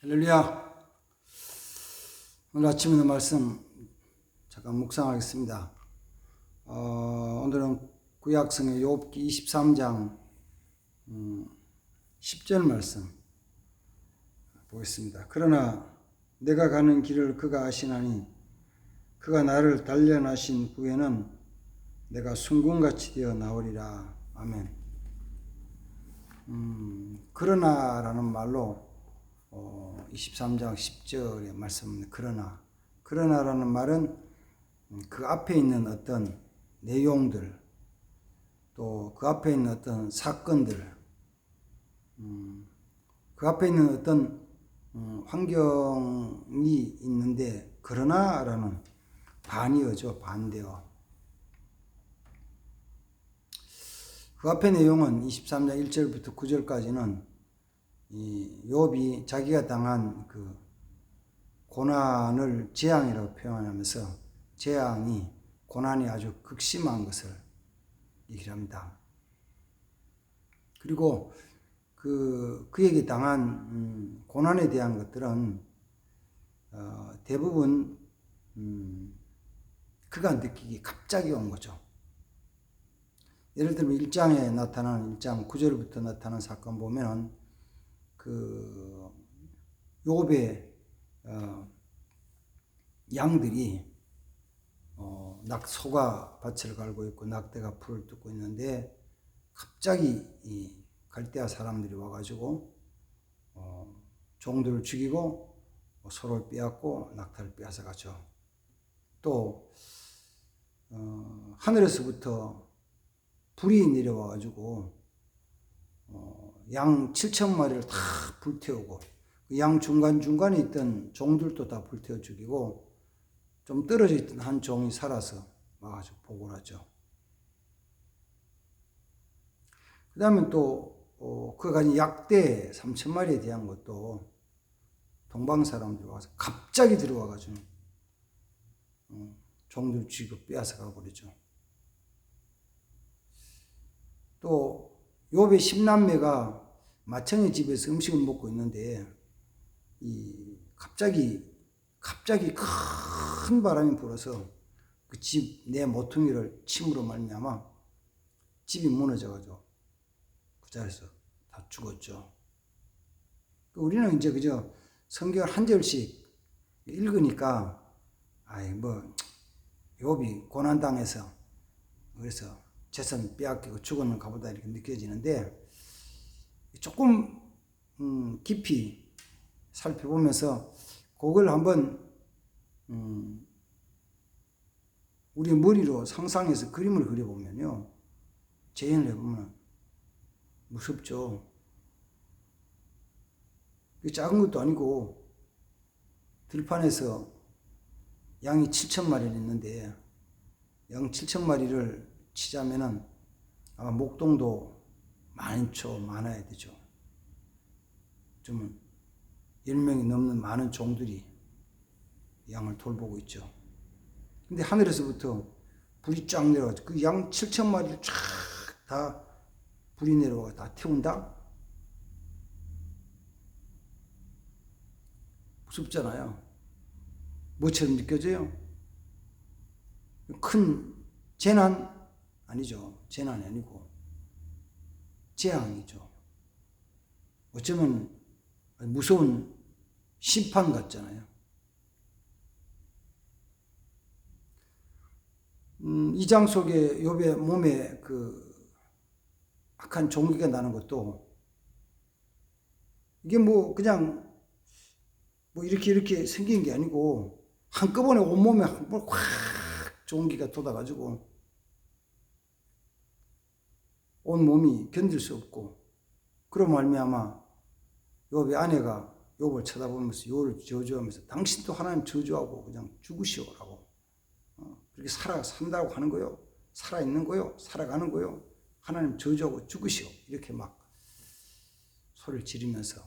할렐루야. 오늘 아침에 말씀 잠깐 묵상하겠습니다. 오늘은 구약성의 욥기 23장 10절 말씀 보겠습니다. 그러나 내가 가는 길을 그가 아시나니 그가 나를 단련하신 후에는 내가 순금같이 되어 나오리라. 아멘. 그러나라는 말로 23장 10절의 말씀입니다. 그러나라는 말은 그 앞에 있는 어떤 내용들, 또 그 앞에 있는 어떤 사건들, 그 앞에 있는 어떤 환경이 있는데, 그러나라는 반이어죠. 반대어. 그 앞에 내용은 23장 1절부터 9절까지는 이 욥이 자기가 당한 그 고난을 재앙이라고 표현하면서 재앙이 고난이 아주 극심한 것을 얘기를 합니다. 그리고 그에게 당한 고난에 대한 것들은 대부분 그가 느끼기 갑자기 온 거죠. 예를 들면 1장에 나타나는 1장 9절부터 나타나는 사건 보면은 그 욥의 양들이 소가 밭을 갈고 있고 낙대가 풀을 뜯고 있는데 갑자기 이 갈대아 사람들이 와가지고 종들을 죽이고 소를 빼앗고 낙타를 빼앗아가죠. 또 하늘에서부터 불이 내려와가지고 양 7,000마리를 다 불태우고 그 양 중간중간에 있던 종들도 다 불태워 죽이고 좀 떨어져 있던 한 종이 살아서 와가지고 보고를 하죠. 그 다음에 또 그가 가진 약대 3,000마리에 대한 것도 동방 사람들이 와서 갑자기 들어와가지고 종들 죽이고 빼앗아 가버리죠. 또 욥의 10남매가 마청의 집에서 음식을 먹고 있는데 갑자기 큰 바람이 불어서 그 집 내 모퉁이를 침으로 말미암아 집이 무너져가지고 그 자리에서 다 죽었죠. 우리는 이제 그저 성경 한 절씩 읽으니까 욥이 고난당해서 그래서 재산 빼앗기고 죽었는가 보다 이렇게 느껴지는데, 조금 깊이 살펴보면서 그걸 한번 우리 머리로 상상해서 그림을 그려보면요, 재현을 해보면 무섭죠. 작은 것도 아니고 들판에서 양이 7,000마리는 있는데 양 7,000마리를 치자면은 아마 목동도 많아야 되죠. 좀 10명이 넘는 많은 종들이 양을 돌보고 있죠. 근데 하늘에서부터 불이 쫙 내려가지고 그 양 7,000마리를 쫙 다 불이 내려와서 다 태운다? 무섭잖아요. 뭐처럼 느껴져요? 큰 재난? 아니죠. 재난이 아니고 재앙이죠. 어쩌면 무서운 심판 같잖아요. 이 장 속에 욥의 몸에 그 악한 종기가 나는 것도 이게 그냥 이렇게 생긴 게 아니고 한꺼번에 온몸에 확 종기가 돋아가지고 온 몸이 견딜 수 없고, 그로 말미암아 욥의 아내가 욥을 쳐다보면서 욥을 저주하면서 당신도 하나님 저주하고 그냥 죽으시오라고, 그렇게 산다고 하는 거요, 살아있는 거요, 살아가는 거요, 하나님 저주하고 죽으시오, 이렇게 막 소리를 지르면서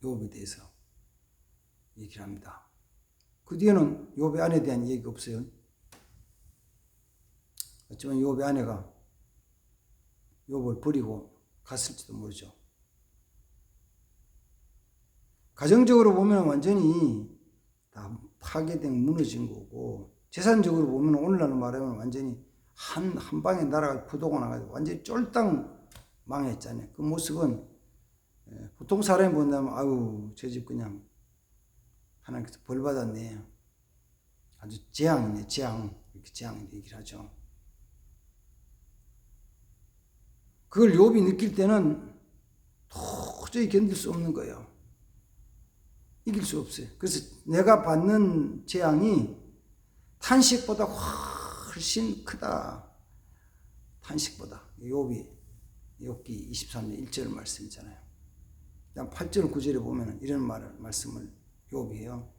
욥에 대해서 얘기를 합니다. 그 뒤에는 욥의 아내에 대한 얘기가 없어요. 하지만 욥의 아내가 욥을 버리고 갔을지도 모르죠. 가정적으로 보면 완전히 다 파괴된 무너진 거고, 재산적으로 보면 오늘날로 말하면 완전히 한 방에 나라가 부도가 나가지고 완전히 쫄딱 망했잖아요. 그 모습은 보통 사람이 본다면 아유 저 집 그냥 하나님께서 벌 받았네, 아주 재앙이네, 재앙, 이렇게 재앙 얘기를 하죠. 그걸 욥이 느낄 때는 도저히 견딜 수 없는 거예요. 이길 수 없어요. 그래서 내가 받는 재앙이 탄식보다 훨씬 크다. 탄식보다. 욥이 욥기 23년 1절 말씀이잖아요. 8절 9절에 보면 이런 말씀을 욥이 해요.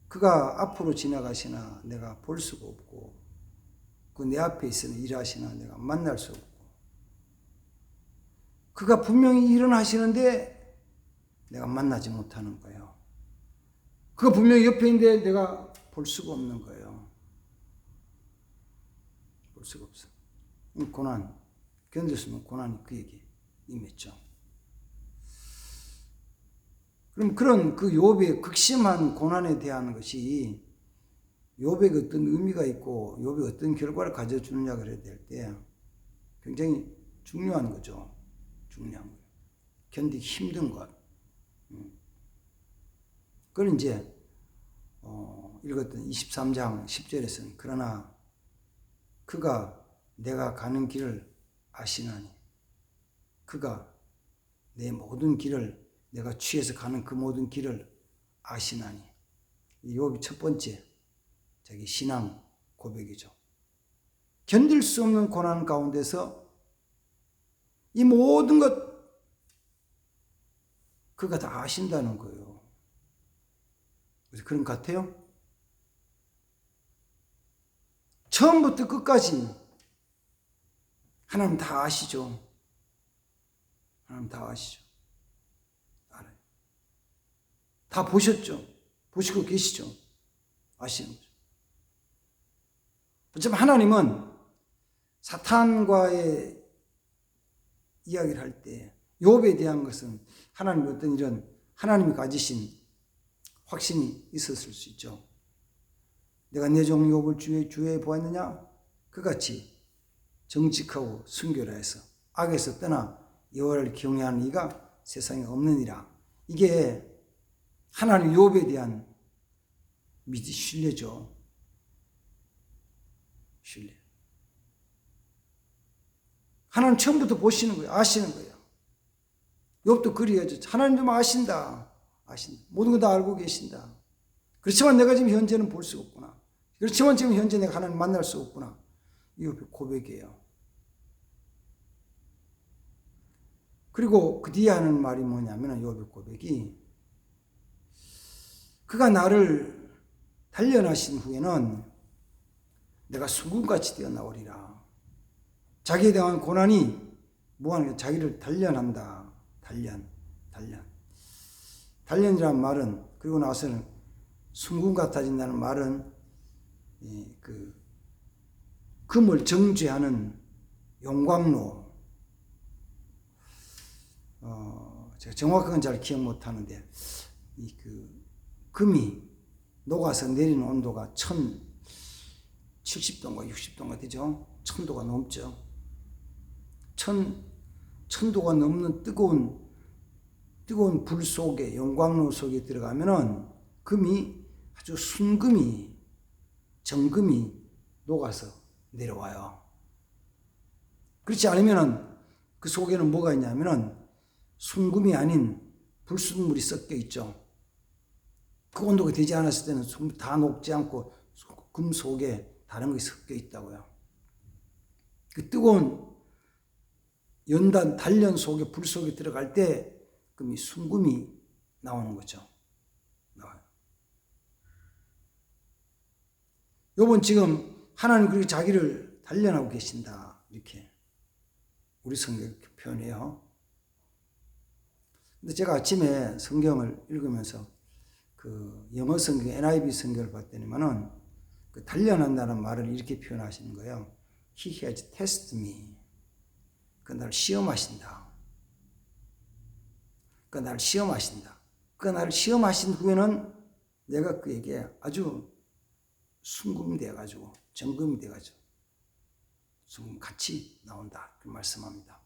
그가 앞으로 지나가시나 내가 볼 수가 없고, 그 내 앞에 있으나 일하시나 내가 만날 수 없고, 그가 분명히 일어나시는데 내가 만나지 못하는 거예요. 그가 분명히 옆에 있는데 내가 볼 수가 없는 거예요. 볼 수가 없어. 고난, 견뎠으면 고난이 그에게 임했죠. 그럼 그런 그 욥의 극심한 고난에 대한 것이 욥에게 어떤 의미가 있고 욥이 어떤 결과를 가져주느냐 그래야 될 때 굉장히 중요한 거죠. 중요한 거예요. 견디기 힘든 것. 그건 이제 읽었던 23장 10절에서는 그러나 그가 내가 가는 길을 아시나니, 그가 내 모든 길을, 내가 취해서 가는 그 모든 길을 아시나니, 이 욥이 첫 번째 자기 신앙 고백이죠. 견딜 수 없는 고난 가운데서 이 모든 것 그가 다 아신다는 거예요. 그래서 그런 것 같아요. 처음부터 끝까지 하나님 다 아시죠. 하나님 다 아시죠. 알아요. 다 보셨죠. 보시고 계시죠. 아시는 거죠. 어쩌면 하나님은 사탄과의 이야기를 할 때 욥에 대한 것은 하나님의 어떤 이런 하나님이 가지신 확신이 있었을 수 있죠. 내가 내 종 욥을 주에 보았느냐? 그같이 정직하고 순결하여서 악에서 떠나 여호와를 경외하는 이가 세상에 없느니라. 이게 하나님 욥에 대한 신뢰죠. 신뢰. 하나님 처음부터 보시는 거예요. 아시는 거예요. 욥도 그리하죠. 하나님 좀 아신다. 모든 거 다 알고 계신다. 그렇지만 내가 지금 현재는 볼 수 없구나. 그렇지만 지금 현재 내가 하나님 만날 수 없구나. 이 욥의 고백이에요. 그리고 그 뒤에 하는 말이 뭐냐면 욥의 고백이 그가 나를 단련하신 후에는 내가 수금같이 되어 나오리라. 자기에 대한 고난이 무한하게 자기를 단련한다. 단련이란 말은, 그리고 나서는 순금 같아진다는 말은 그 금을 정죄하는 용광로, 제가 정확한 건 잘 기억 못 하는데 그 금이 녹아서 내리는 온도가 1070도인가 60도인가 되죠. 1000도가 넘죠. 1000도가 넘는 뜨거운 불 속에, 용광로 속에 들어가면은 금이 아주 순금이, 정금이 녹아서 내려와요. 그렇지 않으면은 그 속에는 뭐가 있냐면은 순금이 아닌 불순물이 섞여 있죠. 그 온도가 되지 않았을 때는 다 녹지 않고 금 속에 다른 것이 섞여 있다고요. 그 뜨거운 연단, 단련 속에, 불 속에 들어갈 때 금이 순금이 나오는 거죠. 나와요. 요번 지금 하나님 그렇게 자기를 단련하고 계신다. 이렇게 우리 성경이 표현해요. 근데 제가 아침에 성경을 읽으면서 그 영어 성경, NIV 성경을 봤더니만은 그 단련한다는 말을 이렇게 표현하시는 거예요. He has tested me. 그 나를 시험하신다. 그 나를 시험하신다. 나를 시험하신 후에는 내가 그에게 아주 순금이 돼가지고 정금이 돼가지고 순금 같이 나온다. 그 말씀합니다.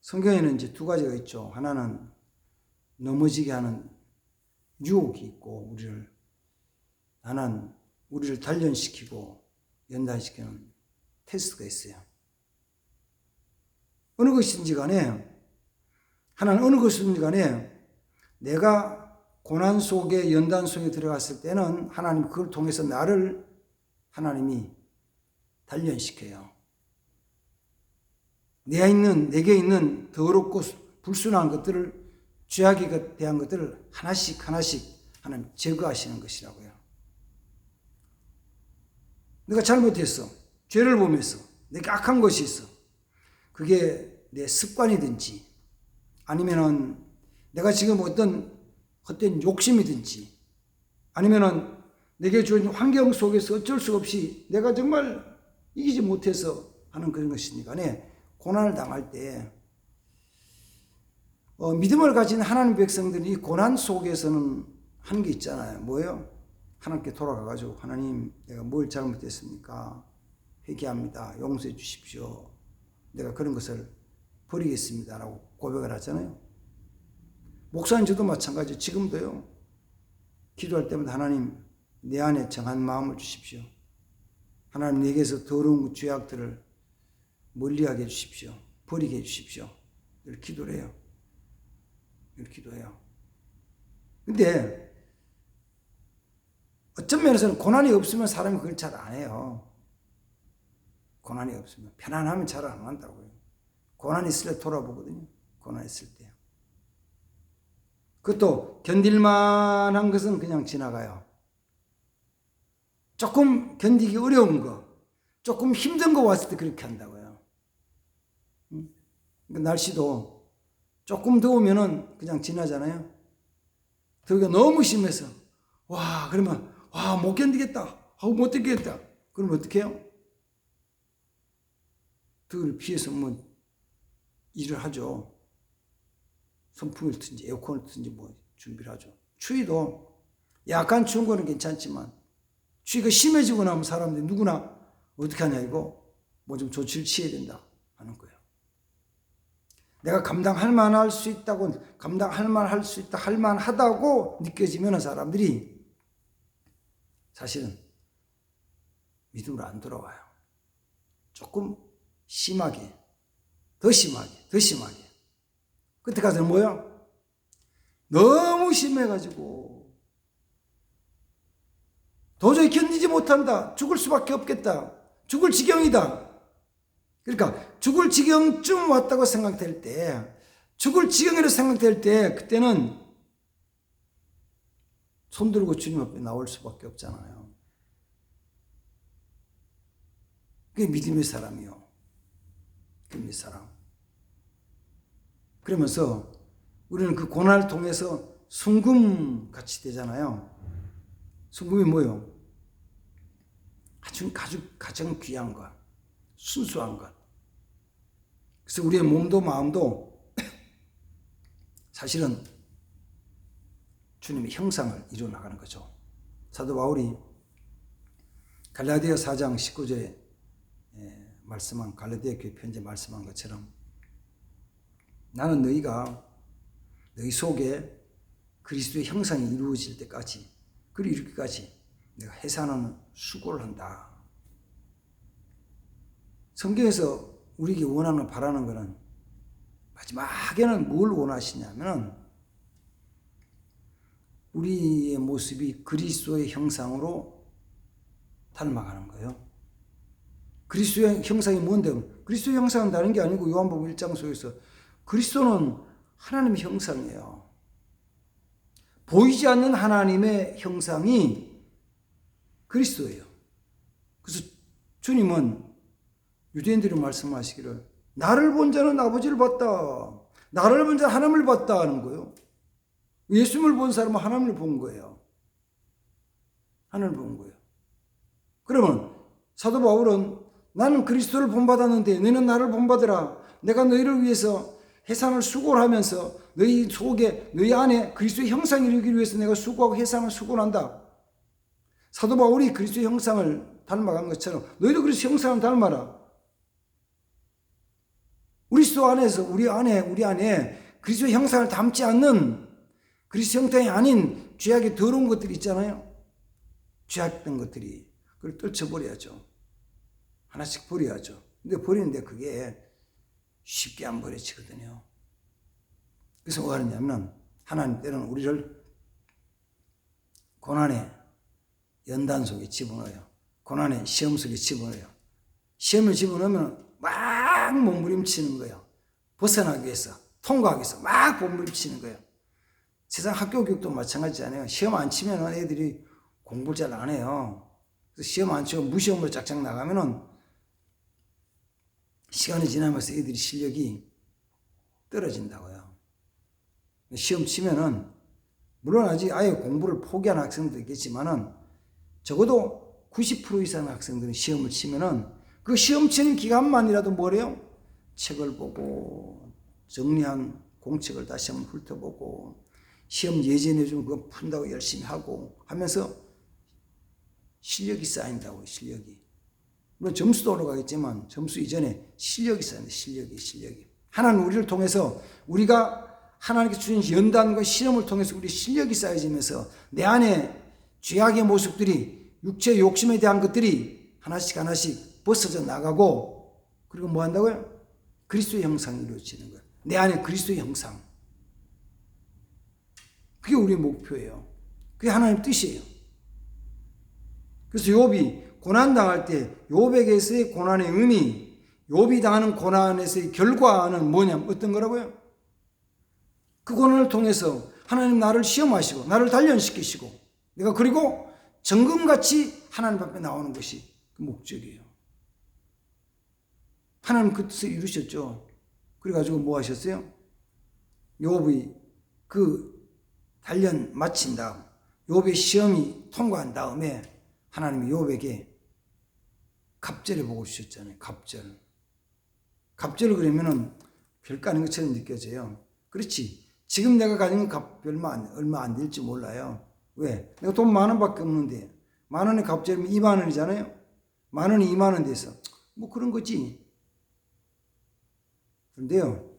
성경에는 이제 두 가지가 있죠. 하나는 넘어지게 하는 유혹이 있고 하나는 우리를 단련시키고 연단시키는 테스트가 있어요. 어느 것인지 간에 하나는 어느 것인지 간에 내가 고난 속에 연단 속에 들어갔을 때는 하나님 그걸 통해서 나를 하나님이 단련시켜요. 내게 있는 더럽고 불순한 것들을 죄악에 대한 것들을 하나씩 하나님 제거하시는 것이라고요. 내가 잘못했어. 죄를 범했어. 내가 악한 것이 있어. 그게 내 습관이든지 아니면은 내가 지금 어떤 헛된 욕심이든지 아니면은 내게 주어진 환경 속에서 어쩔 수 없이 내가 정말 이기지 못해서 하는 그런 것이니까 고난을 당할 때 믿음을 가진 하나님 백성들이 고난 속에서는 하는 게 있잖아요. 뭐예요? 하나님께 돌아가가지고 하나님 내가 뭘 잘못했습니까? 회개합니다. 용서해 주십시오. 내가 그런 것을 버리겠습니다. 라고 고백을 하잖아요. 목사님 저도 마찬가지. 지금도요. 기도할 때마다 하나님 내 안에 정한 마음을 주십시오. 하나님 내게서 더러운 죄악들을 멀리하게 해주십시오. 버리게 해주십시오. 늘 기도를 해요. 늘 기도해요. 근데 어떤 면에서는 고난이 없으면 사람이 그걸 잘 안 해요. 고난이 없으면. 편안하면 잘 안 한다고요. 고난이 있을 때 돌아보거든요. 고난이 있을 때. 그것도 견딜만한 것은 그냥 지나가요. 조금 견디기 어려운 거, 조금 힘든 거 왔을 때 그렇게 한다고요. 날씨도 조금 더우면은 그냥 지나잖아요. 더위가 너무 심해서 그러면 못 견디겠다. 못 견디겠다. 그러면 어떻게 해요? 더위를 피해서 일을 하죠. 선풍기를 트든지 에어컨을 트든지 준비를 하죠. 추위도 약간 추운 거는 괜찮지만 추위가 심해지고 나면 사람들이 누구나 어떻게 하냐 이거 좀 조치를 취해야 된다 하는 거예요. 내가 감당할 만할 수 있다고 감당할 만할 수 있다 할 만하다고 느껴지면 사람들이 사실은 믿음으로 안 돌아와요. 조금 심하게 더 심하게 그때 가서는 뭐야? 너무 심해가지고 도저히 견디지 못한다. 죽을 수밖에 없겠다. 죽을 지경이다. 그러니까 죽을 지경쯤 왔다고 생각될 때 죽을 지경이라고 생각될 때 그때는 손들고 주님 앞에 나올 수밖에 없잖아요. 그게 믿음의 사람이요. 믿음의 사람. 그러면서 우리는 그 고난을 통해서 순금같이 되잖아요. 순금이 뭐예요? 가장 귀한 것, 순수한 것. 그래서 우리의 몸도 마음도 사실은 주님의 형상을 이루어 나가는 거죠. 사도 바울이 갈라디아 4장 19절에 말씀한 갈라디아 교회 편지에 말씀한 것처럼 나는 너희 속에 그리스도의 형상이 이루어질 때까지 그리고 이렇게까지 내가 해산하는 수고를 한다. 성경에서 우리에게 원하는 바라는 것은 마지막에는 뭘 원하시냐면 우리의 모습이 그리스도의 형상으로 닮아가는 거예요. 그리스도의 형상이 뭔데? 그리스도의 형상은 다른 게 아니고 요한복음 1장 속에서 그리스도는 하나님의 형상이에요. 보이지 않는 하나님의 형상이 그리스도예요. 그래서 주님은 유대인들이 말씀하시기를 나를 본 자는 아버지를 봤다. 나를 본 자는 하나님을 봤다 하는 거예요. 예수님을 본 사람은 하나님을 본 거예요. 하나님을 본 거예요. 그러면 사도 바울은 나는 그리스도를 본받았는데 너희는 나를 본받으라. 내가 너희를 위해서 해산을 수고를 하면서 너희 속에 너희 안에 그리스도의 형상을 이루기 위해서 내가 수고하고 회상을 수고한다. 사도 바울이 그리스도의 형상을 닮아간 것처럼 너희도 그리스도의 형상을 닮아라. 그리스도 안에서 우리 안에 그리스도의 형상을 닮지 않는 그리스도 형상이 아닌 죄악의 더러운 것들이 있잖아요. 죄악된 것들이 그걸 떨쳐버려야죠. 하나씩 버려야죠. 근데 버리는데 그게 쉽게 안 버려지거든요. 그래서 뭐가 하느냐면 하나님 때는 우리를 고난의 연단 속에 집어넣어요. 고난의 시험 속에 집어넣어요. 시험을 집어넣으면 막 몸부림치는 거예요. 벗어나기 위해서, 통과하기 위해서 막 몸부림치는 거예요. 세상 학교 교육도 마찬가지잖아요. 시험 안 치면 애들이 공부를 잘 안 해요. 그래서 시험 안 치고 무시험으로 짝짝 나가면은 시간이 지나면서 애들이 실력이 떨어진다고요. 시험 치면은 물론 아직 아예 공부를 포기한 학생도 있겠지만은 적어도 90% 이상 학생들은 시험을 치면은 그 시험 치는 기간만이라도 뭐래요? 책을 보고 정리한 공책을 다시 한번 훑어보고 시험 예전에 좀 그거 푼다고 열심히 하고 하면서 실력이 쌓인다고요. 실력이. 물론 점수도 올라가겠지만 점수 이전에 실력이 쌓인다. 실력이. 하나님 우리를 통해서 우리가 하나님께 주신 연단과 시험을 통해서 우리 실력이 쌓여지면서 내 안에 죄악의 모습들이 육체의 욕심에 대한 것들이 하나씩 벗어져 나가고 그리고 뭐 한다고요? 그리스도의 형상이 이루어지는 거예요. 내 안에 그리스도의 형상. 그게 우리의 목표예요. 그게 하나님의 뜻이에요. 그래서 욥이 고난당할 때 욥에게서의 고난의 의미, 욥이 당하는 고난에서의 결과는 뭐냐면 어떤 거라고요? 그 고난을 통해서 하나님 나를 시험하시고 나를 단련시키시고 내가 그리고 정금같이 하나님 앞에 나오는 것이 그 목적이에요. 하나님 그 뜻을 이루셨죠. 그래가지고 뭐 하셨어요? 욥이 그 단련 마친 다음 욥의 시험이 통과한 다음에 하나님이 욥에게 갑절을 보고 주셨잖아요. 갑절을 그러면은 별거 아닌 것처럼 느껴져요. 그렇지. 지금 내가 가진 건 얼마 안 될지 몰라요. 왜? 내가 돈 10,000원밖에 없는데 10,000원의 갑절이면 20,000원이잖아요. 10,000원이 20,000원 돼서 뭐 그런 거지. 그런데요.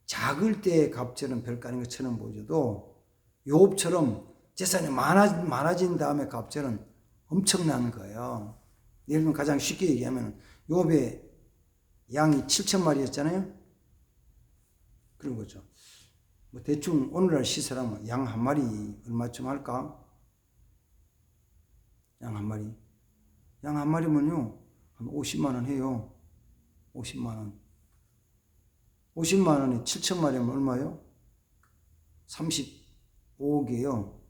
작을 때의 갑절은 별거 아닌 것처럼 보여도 욥처럼 재산이 많아진 다음에 갑절은 엄청난 거예요. 예를 들면 가장 쉽게 얘기하면 욥의 양이 7,000마리였잖아요. 그런 거죠. 뭐 대충 오늘날 시세라면 양 한 마리 얼마쯤 할까? 양 한 마리. 양 한 마리면요. 한 50만 원 해요. 50만 원. 50만 원에 7,000마리면 얼마요? 35억이에요.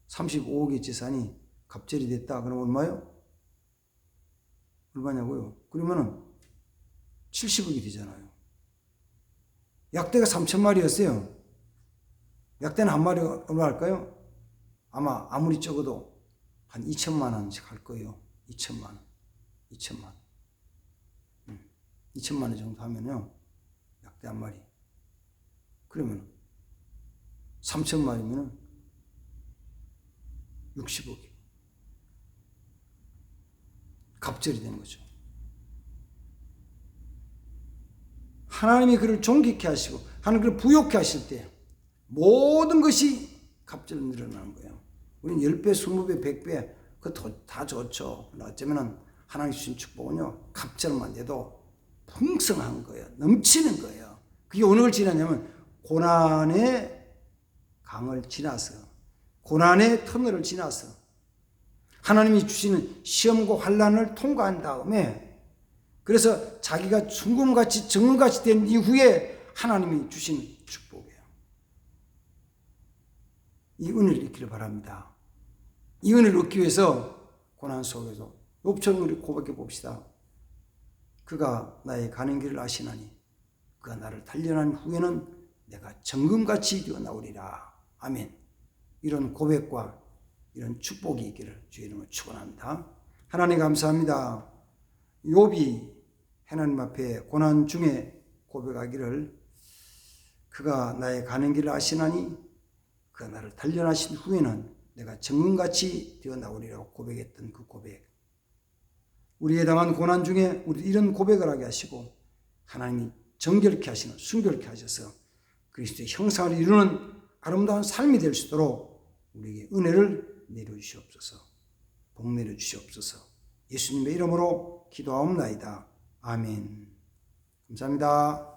35억의 재산이 갑절이 됐다. 그럼 얼마요? 얼마냐고요? 그러면은 70억이 되잖아요. 약대가 3,000마리였어요. 약대는 한 마리 얼마 할까요? 아마 아무리 적어도 한 2천만 원씩 할 거예요. 2천만 원. 2천만 원 정도 하면요. 약대 한 마리. 그러면 3,000마리면 60억이 갑절이 되는 거죠. 하나님이 그를 존귀케 하시고 하나님 그를 부욕케 하실 때 모든 것이 갑절로 늘어나는 거예요. 우리는 10배, 20배, 100배 그거 다 좋죠. 어쩌면 하나님 주신 축복은요. 갑절만 돼도 풍성한 거예요. 넘치는 거예요. 그게 어느 걸 지나냐면 고난의 강을 지나서 고난의 터널을 지나서 하나님이 주시는 시험과 환난을 통과한 다음에 그래서 자기가 순금같이 정금같이 된 이후에 하나님이 주신 축복이에요. 이 은혜를 얻기를 바랍니다. 이 은혜를 얻기 위해서 고난 속에서 욥처럼 우리 고백해 봅시다. 그가 나의 가는 길을 아시나니 그가 나를 단련한 후에는 내가 정금같이 되어나오리라. 아멘. 이런 고백과 이런 축복이 있기를 주의 이름으로 축원합니다. 하나님 감사합니다. 욥이 하나님 앞에 고난 중에 고백하기를 그가 나의 가는 길을 아시나니 그가 나를 단련하신 후에는 내가 정금같이 되어 나오리라고 고백했던 그 고백. 우리에 당한 고난 중에 우리 이런 고백을 하게 하시고 하나님이 정결케 하시는, 순결케 하셔서 그리스도의 형상을 이루는 아름다운 삶이 될 수 있도록 우리에게 은혜를 내려주시옵소서. 복 내려주시옵소서. 예수님의 이름으로 기도하옵나이다. 아멘. 감사합니다.